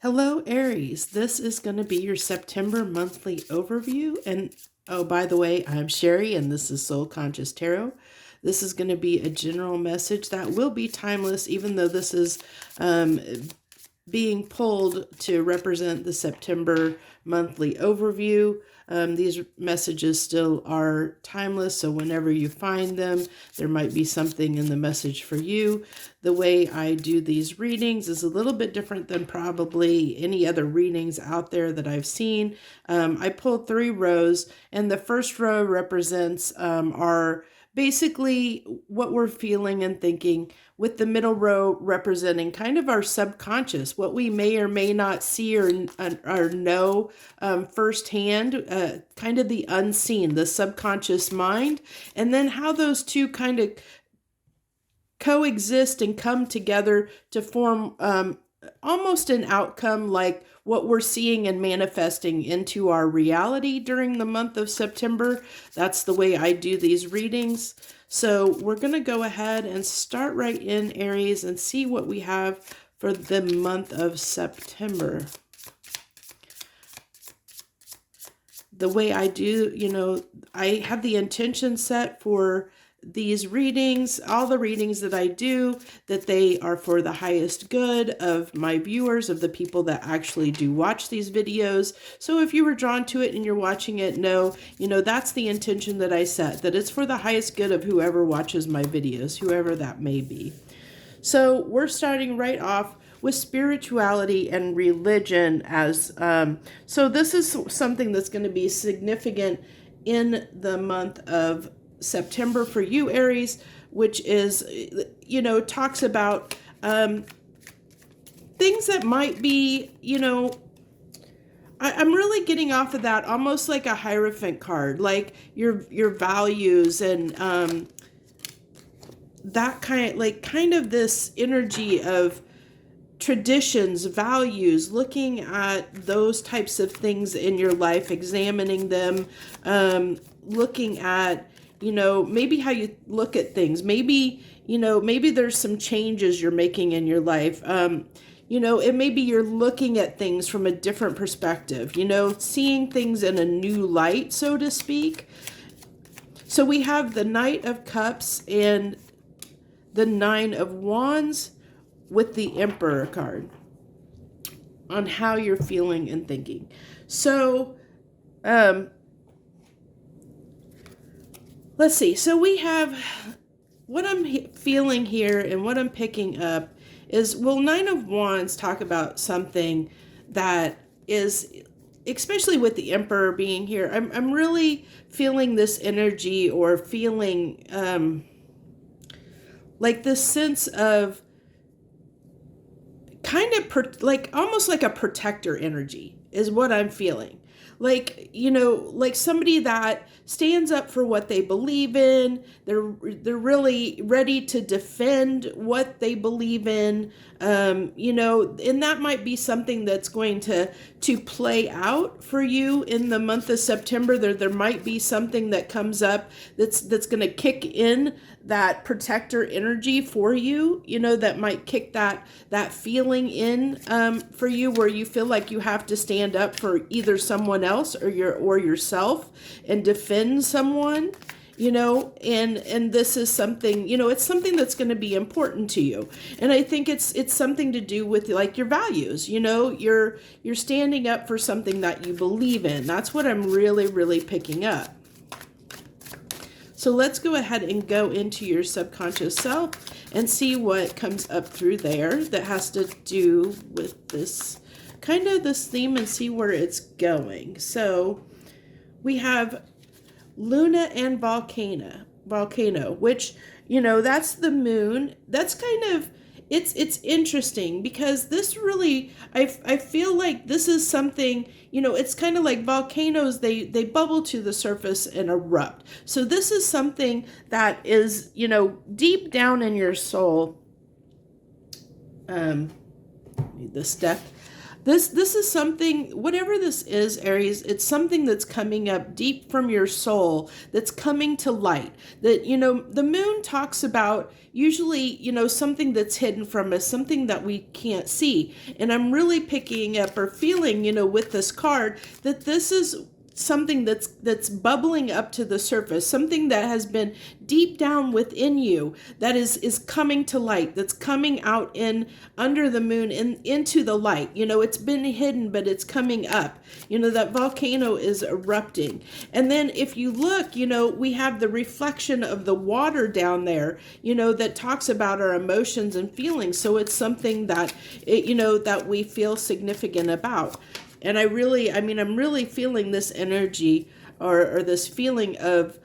Hello, Aries. This is going to be your September monthly overview. And oh, by the way, I'm Sherry, and this is Soul Conscious Tarot. This is going to be a general message that will be timeless, even though this is being pulled to represent the September monthly overview. These messages still are timeless, so whenever you find them, there might be something in the message for you. The way I do these readings is a little bit different than probably any other readings out there that I've seen. I pulled 3 rows, and the first row represents our basically what we're feeling and thinking, with the middle row representing kind of our subconscious, what we may or may not see or know firsthand, kind of the unseen, the subconscious mind, and then how those two kind of coexist and come together to form almost an outcome like what we're seeing and manifesting into our reality during the month of September. That's the way I do these readings. So we're going to go ahead and start right in, Aries, and see what we have for the month of September. The way I do, I have the intention set for these readings, all the readings that I do, that they are for the highest good of my viewers, of the people that actually do watch these videos. So if you were drawn to it and you're watching it, that's the intention that I set, that it's for the highest good of whoever watches my videos, whoever that may be. So we're starting right off with spirituality and religion as, so this is something that's going to be significant in the month of September for you, Aries, which is, talks about things that might be, I'm really getting off of that almost like a Hierophant card, like your values and that kind of this energy of traditions, values, looking at those types of things in your life, examining them, looking at maybe how you look at things. Maybe there's some changes you're making in your life. It may be you're looking at things from a different perspective, seeing things in a new light, so to speak. So we have the Knight of Cups and the 9 of Wands with the Emperor card on how you're feeling and thinking. So, let's see. So we have what I'm feeling here, and what I'm picking up is, 9 of Wands talk about something that is, especially with the Emperor being here, I'm really feeling this energy, or feeling like this sense of kind of almost like a protector energy is what I'm feeling. Like somebody that stands up for what they believe in. They're really ready to defend what they believe in. And that might be something that's going to play out for you in the month of September. There might be something that comes up that's going to kick in that protector energy for you, that might kick that feeling in for you, where you feel like you have to stand up for either someone else or yourself and defend someone, and this is something, it's something that's going to be important to you. And I think it's something to do with like your values, you're standing up for something that you believe in. That's what I'm really, really picking up. So let's go ahead and go into your subconscious self and see what comes up through there that has to do with this theme, and see where it's going. So we have Luna and volcano, which, that's the moon. That's kind of, it's interesting because this really, I feel like this is something, it's kind of like volcanoes, they bubble to the surface and erupt. So this is something that is, deep down in your soul. Need this deck. This is something, whatever this is, Aries, it's something that's coming up deep from your soul, that's coming to light. That, the moon talks about usually, something that's hidden from us, something that we can't see. And I'm really picking up or feeling, with this card, that this is something that's bubbling up to the surface, something that has been deep down within you, that is coming to light, that's coming out in under the moon and into the light. It's been hidden, but it's coming up. That volcano is erupting. And then if you look, we have the reflection of the water down there, that talks about our emotions and feelings. So it's something that that we feel significant about. And I'm really feeling this energy or this feeling of,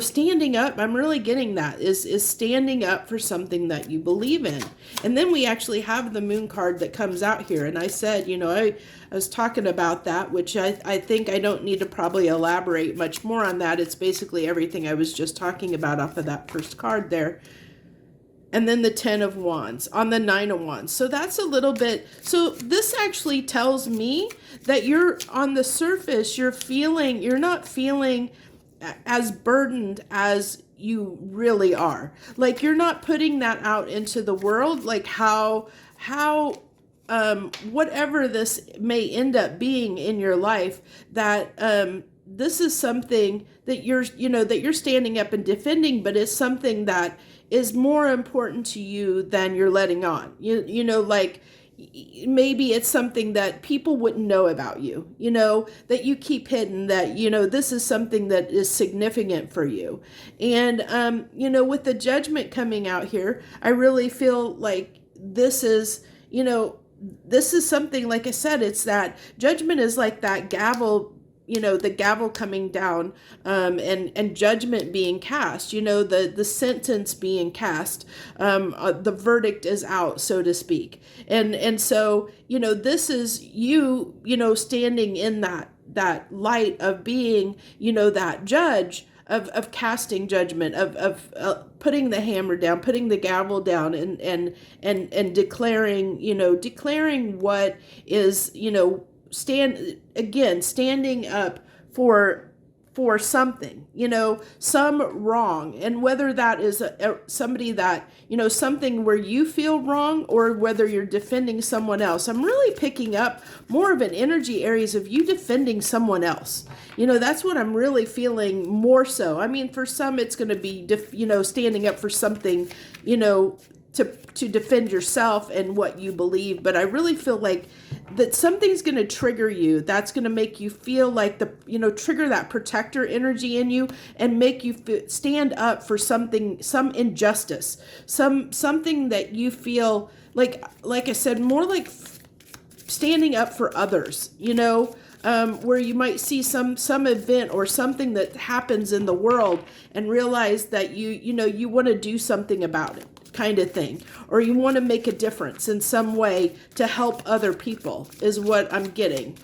standing up. I'm really getting that is standing up for something that you believe in. And then we actually have the moon card that comes out here. And I said, I was talking about that, which I think I don't need to probably elaborate much more on that. It's basically everything I was just talking about off of that first card there. And then the 10 of Wands on the 9 of Wands. So that's a little bit, so this actually tells me that you're on the surface, you're not feeling as burdened as you really are. Like you're not putting that out into the world, like how whatever this may end up being in your life, that this is something that you're standing up and defending, but it's something that is more important to you than you're letting on. Like maybe it's something that people wouldn't know about you, that you keep hidden, that, this is something that is significant for you. And, with the Judgment coming out here, I really feel like this is something, like I said, it's that Judgment is like that gavel, the gavel coming down, and judgment being cast, the sentence being cast, the verdict is out, so to speak. And so, this is you, standing in that light of being, that judge of casting judgment, of putting the hammer down, putting the gavel down, and declaring what is, standing up for something, some wrong, and whether that is somebody that, something where you feel wrong, or whether you're defending someone else. I'm really picking up more of an energy, Aries, of you defending someone else. That's what I'm really feeling more so. I mean, for some, it's going to be, standing up for something, to defend yourself and what you believe. But I really feel like that something's going to trigger you. That's going to make you feel like trigger that protector energy in you, and make you stand up for something, some injustice, something that you feel like I said, more like standing up for others, where you might see some event or something that happens in the world and realize that you want to do something about it, kind of thing, or you want to make a difference in some way to help other people, is what I'm getting,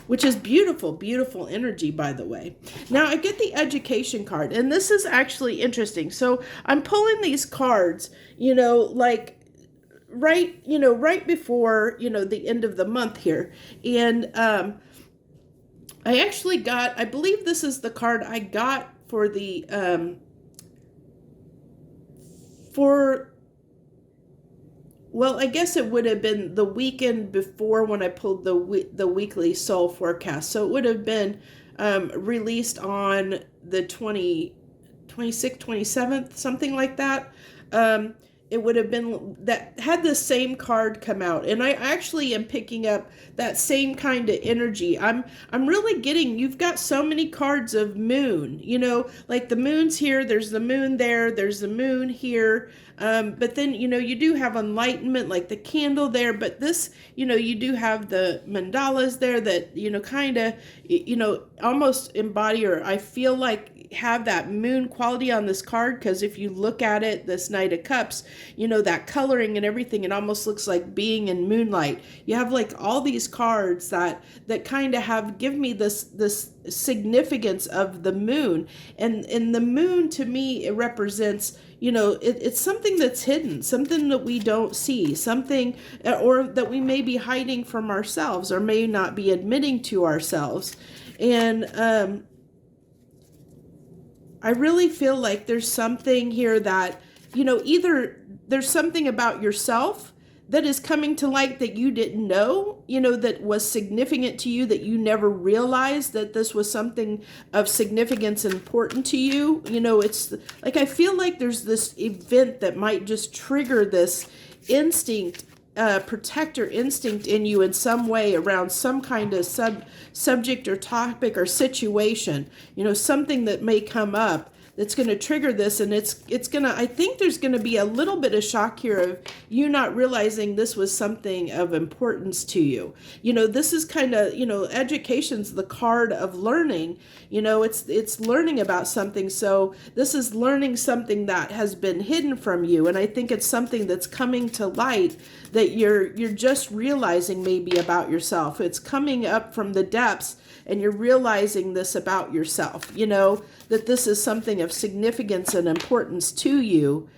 which is beautiful, beautiful energy, by the way. Now I get the education card, and this is actually interesting. So I'm pulling these cards, like right before, the end of the month here. And I actually got, I believe this is the card I got for the, well, I guess it would have been the weekend before when I pulled the weekly soul forecast. So it would have been released on the 26th, 27th, something like that. It would have been, that had the same card come out, and I actually am picking up that same kind of energy. I'm really getting, you've got so many cards of moon, like the moon's here, there's the moon there, there's the moon here, but then, you do have enlightenment, like the candle there, but this, you do have the mandalas there that, kind of, almost embody, or I feel like have that moon quality on this card, because if you look at it, this Knight of Cups, that coloring and everything, it almost looks like being in moonlight. You have like all these cards that kind of give me this significance of the moon, and the moon to me, it represents, it's something that's hidden, something that we don't see, something, or that we may be hiding from ourselves or may not be admitting to ourselves. And I really feel like there's something here that, either there's something about yourself that is coming to light that you didn't know, that was significant to you, that you never realized that this was something of significance and important to you. It's like, I feel like there's this event that might just trigger this instinct, protector instinct in you in some way around some kind of subject or topic or situation, something that may come up that's going to trigger this. And it's going to, I think there's going to be a little bit of shock here of you not realizing this was something of importance to you. This is kind of, education's the card of learning. It's learning about something. So this is learning something that has been hidden from you. And I think it's something that's coming to light that you're just realizing maybe about yourself. It's coming up from the depths, and you're realizing this about yourself, that this is something of significance and importance to you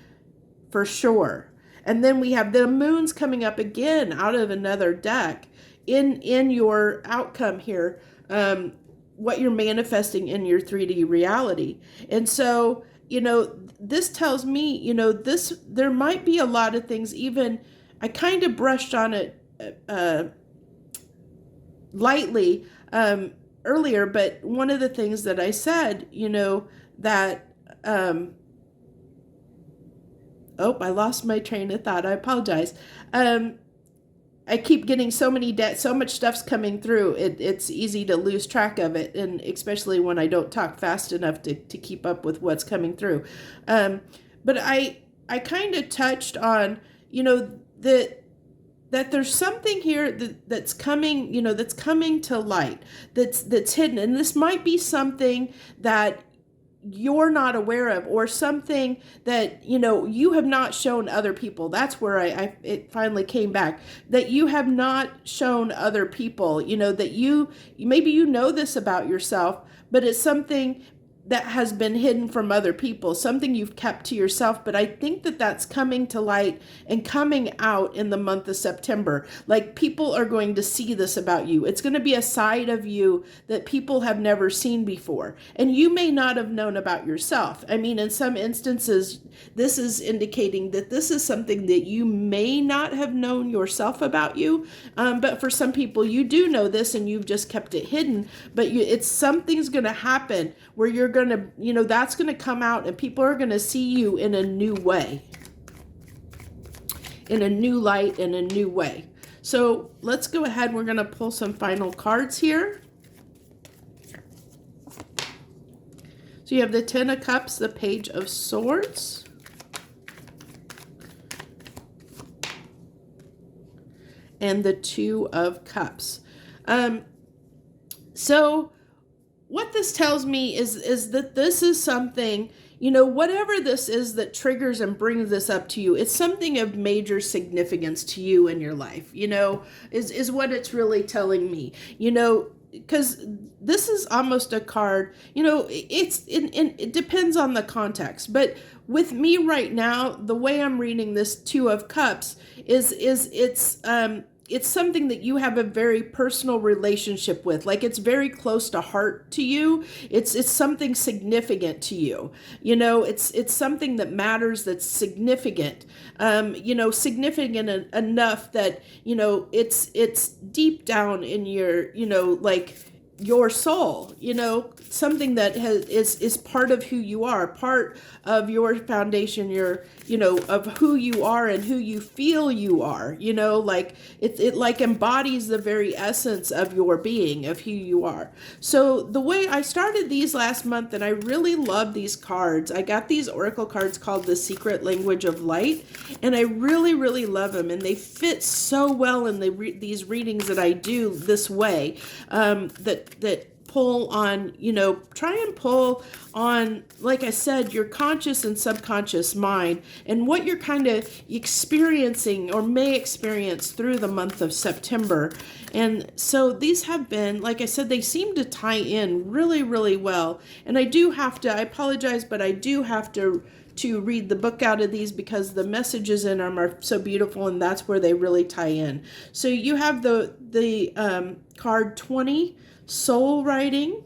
for sure. And then we have the moons coming up again out of another deck in your outcome here, what you're manifesting in your 3D reality. And so, this tells me, there might be a lot of things, even I kind of brushed on it lightly earlier, but one of the things that I said, that, I lost my train of thought. I apologize. I keep getting so much stuff's coming through. It's easy to lose track of it, and especially when I don't talk fast enough to keep up with what's coming through. But I kind of touched on, that there's something here that's coming, that's coming to light, that's hidden. And this might be something that you're not aware of, or something that, you have not shown other people. That's where it finally came back, that you have not shown other people, that maybe this about yourself, but it's something that has been hidden from other people, something you've kept to yourself. But I think that that's coming to light and coming out in the month of September. Like, people are going to see this about you. It's going to be a side of you that people have never seen before. And you may not have known about yourself. I mean, in some instances, this is indicating that this is something that you may not have known yourself about you. But for some people, you do know this and you've just kept it hidden. But something's going to happen where you're going to, that's going to come out, and people are going to see you in a new way, in a new light, in a new way. So let's go ahead. We're going to pull some final cards here. So you have the Ten of Cups, the Page of Swords, and the Two of Cups. So what this tells me is that this is something, whatever this is that triggers and brings this up to you, it's something of major significance to you in your life, is what it's really telling me, because this is almost a card, it depends on the context. But with me right now, the way I'm reading this Two of Cups it's something that you have a very personal relationship with. Like, it's very close to heart to you. It's something significant to you. It's something that matters, that's significant. Significant enough that, it's deep down in your, your soul, something that is part of who you are, part of your foundation, of who you are and who you feel you are, like it like embodies the very essence of your being, of who you are. So the way I started these last month, and I really love these cards. I got these oracle cards called The Secret Language of Light, and I really, really love them, and they fit so well in these readings that I do this way, that pull on, try and pull on, like I said, your conscious and subconscious mind and what you're kind of experiencing or may experience through the month of September. And so these have been, like I said, they seem to tie in really, really well. And I apologize, but I do have to to read the book out of these because the messages in them are so beautiful, and that's where they really tie in. So you have the card 20, soul writing.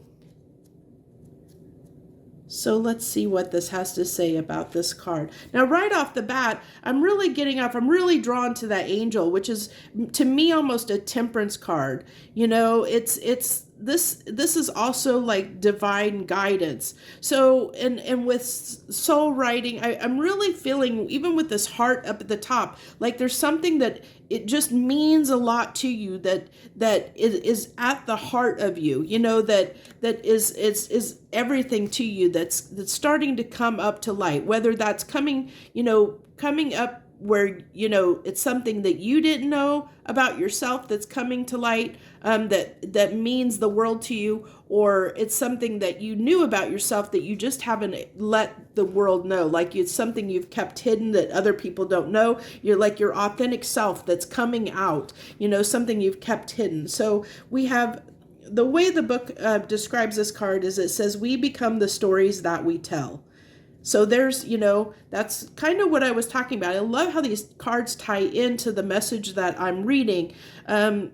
So let's see what this has to say about this card. Now, right off the bat, I'm really drawn to that angel, which is, to me, almost a temperance card. You know, this is also like divine guidance. So, and with soul writing, I'm really feeling, even with this heart up at the top, like there's something that it just means a lot to you, that it is at the heart of you, you know, that is everything to you, that's starting to come up to light, whether that's coming up where, you know, it's something that you didn't know about yourself that's coming to light, that means the world to you, or it's something that you knew about yourself that you just haven't let the world know, like it's something you've kept hidden that other people don't know. You're like your authentic self that's coming out, you know, something you've kept hidden. So we have, the way the book describes this card is, it says, we become the stories that we tell. So there's, you know, that's kind of what I was talking about. I love how these cards tie into the message that I'm reading,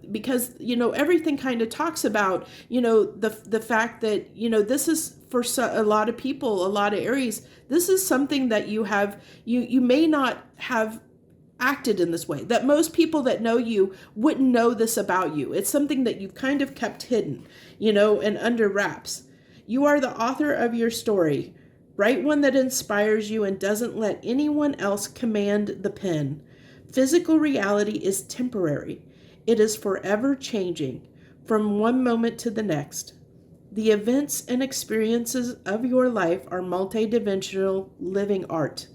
because, you know, everything kind of talks about, you know, the fact that, you know, this is for a lot of people, a lot of Aries, this is something that you have, you may not have acted in this way, that most people that know you wouldn't know this about you. It's something that you've kind of kept hidden, you know, and under wraps. You are the author of your story. Write one that inspires you and doesn't let anyone else command the pen. Physical reality is temporary. It is forever changing from one moment to the next. The events and experiences of your life are multidimensional living art.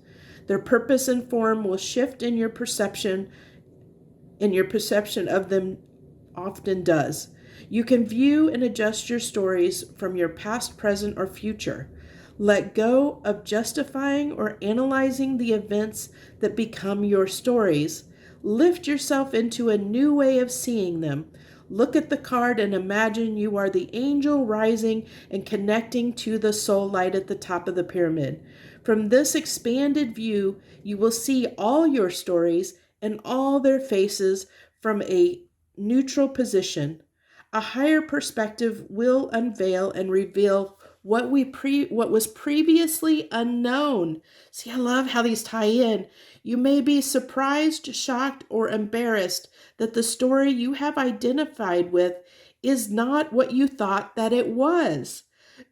Their purpose and form will shift in your perception, and your perception of them often does. You can view and adjust your stories from your past, present, or future. Let go of justifying or analyzing the events that become your stories. Lift yourself into a new way of seeing them. Look at the card and imagine you are the angel rising and connecting to the soul light at the top of the pyramid. From this expanded view, you will see all your stories and all their faces from a neutral position. A higher perspective will unveil and reveal what was previously unknown. See, I love how these tie in. You may be surprised, shocked, or embarrassed that the story you have identified with is not what you thought that it was.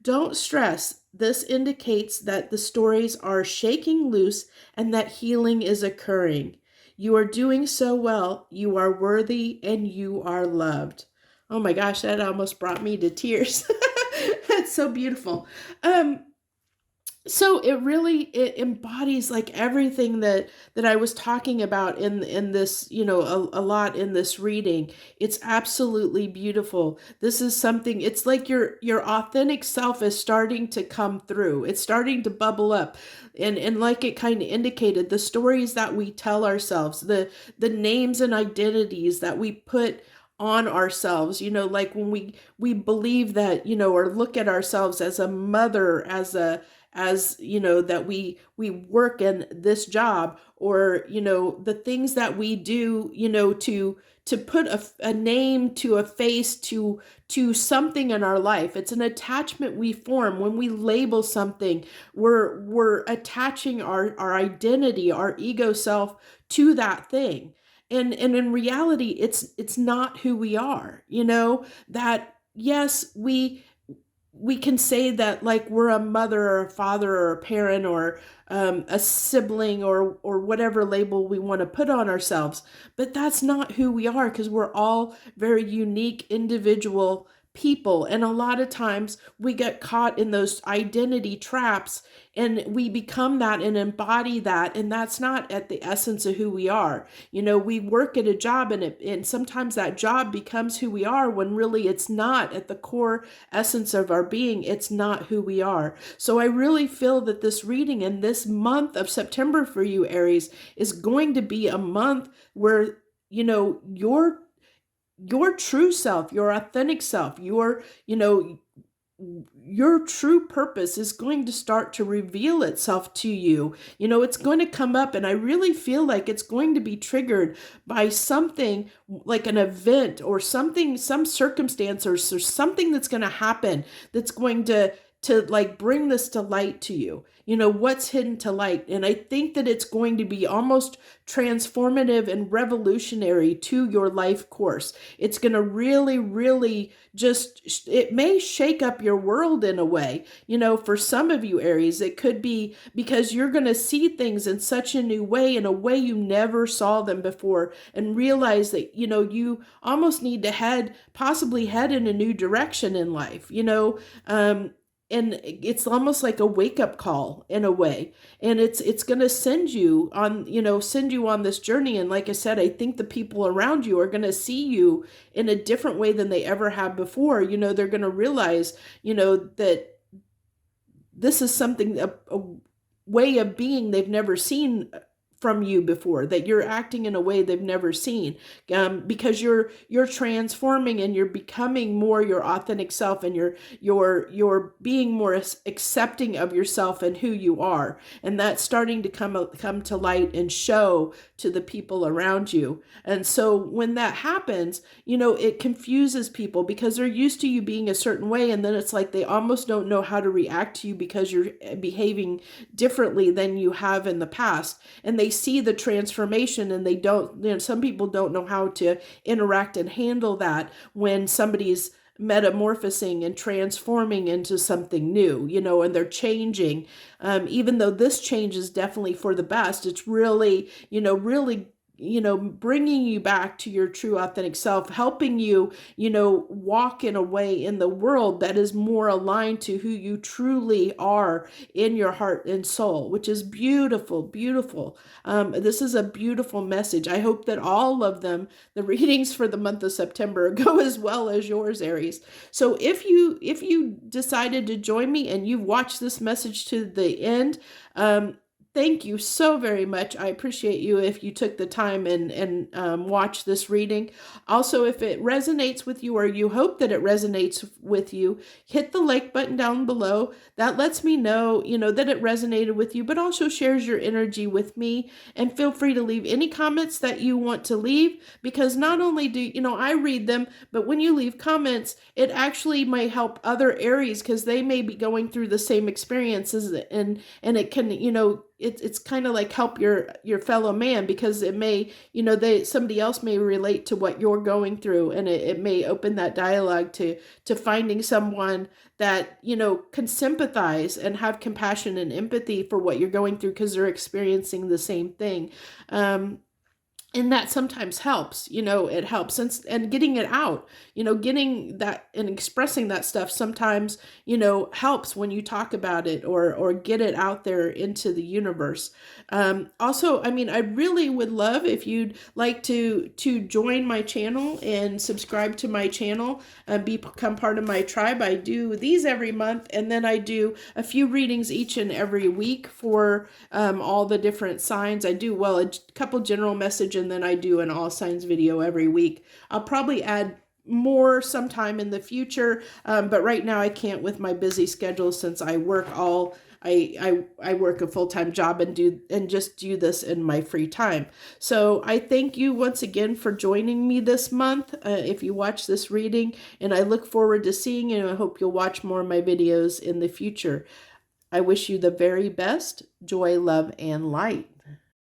Don't stress. This indicates that the stories are shaking loose and that healing is occurring. You are doing so well. You are worthy and you are loved. Oh my gosh, that almost brought me to tears. That's so beautiful. So it embodies like everything that I was talking about in this, you know, a lot in this reading. It's absolutely beautiful. This is something, it's like your authentic self is starting to come through. It's starting to bubble up. And like it kind of indicated, the stories that we tell ourselves, the names and identities that we put on ourselves, you know, like when we believe that, you know, or look at ourselves as a mother, as you know, that we work in this job, or, you know, the things that we do, you know, to put a name to a face to something in our life. It's an attachment we form when we label something. We're attaching our identity, our ego self to that thing. And in reality, it's not who we are, you know, that yes, we can say that like we're a mother or a father or a parent or a sibling or whatever label we want to put on ourselves. But that's not who we are, because we're all very unique individual people. And a lot of times we get caught in those identity traps and we become that and embody that. And that's not at the essence of who we are. You know, we work at a job and sometimes that job becomes who we are when really it's not at the core essence of our being. It's not who we are. So I really feel that this reading and this month of September for you, Aries, is going to be a month where, you know, your true self, your authentic self, your, you know, your true purpose is going to start to reveal itself to you. You know, it's going to come up, and I really feel like it's going to be triggered by something like an event or something, some circumstance or something that's going to happen that's going to like bring this to light to you. You know, what's hidden to light. And I think that it's going to be almost transformative and revolutionary to your life course. It's going to really, really just, it may shake up your world in a way. You know, for some of you Aries, it could be because you're going to see things in such a new way, in a way you never saw them before, and realize that, you know, you almost need to possibly head in a new direction in life, you know. And it's almost like a wake-up call in a way, and it's going to send you on, you know, send you on this journey. And like I said, I think the people around you are going to see you in a different way than they ever have before. You know, they're going to realize, you know, that this is something, a way of being they've never seen from you before, that you're acting in a way they've never seen, because you're transforming and you're becoming more your authentic self, and you're being more accepting of yourself and who you are, and that's starting to come to light and show to the people around you. And so when that happens, you know, it confuses people because they're used to you being a certain way, and then it's like they almost don't know how to react to you because you're behaving differently than you have in the past, and they see the transformation, and they don't, you know, some people don't know how to interact and handle that when somebody's metamorphosing and transforming into something new, you know, and they're changing. Even though this change is definitely for the best, it's really, you know, bringing you back to your true authentic self, helping you, you know, walk in a way in the world that is more aligned to who you truly are in your heart and soul, which is beautiful, beautiful. This is a beautiful message. I hope that all of them, the readings for the month of September, go as well as yours, Aries. So if you decided to join me and you've watched this message to the end, thank you so very much. I appreciate you if you took the time and watched this reading. Also, if it resonates with you, or you hope that it resonates with you, hit the like button down below. That lets me know, you know, that it resonated with you, but also shares your energy with me. And feel free to leave any comments that you want to leave, because not only do, you know, I read them, but when you leave comments, it actually might help other Aries, because they may be going through the same experiences, and it can, you know, it's kind of like help your fellow man, because it may, you know, somebody else may relate to what you're going through, and it may open that dialogue to finding someone that, you know, can sympathize and have compassion and empathy for what you're going through, because they're experiencing the same thing. And that sometimes helps, you know, it helps. And getting it out, you know, getting that and expressing that stuff sometimes, you know, helps when you talk about it or get it out there into the universe. Also, I mean, I really would love if you'd like to join my channel and subscribe to my channel and become part of my tribe. I do these every month, and then I do a few readings each and every week for all the different signs. I do, well, a couple general messages, and then I do an all signs video every week. I'll probably add more sometime in the future, but right now I can't with my busy schedule, since I work I work a full-time job and just do this in my free time. So I thank you once again for joining me this month, if you watch this reading, and I look forward to seeing you, and I hope you'll watch more of my videos in the future. I wish you the very best, joy, love, and light.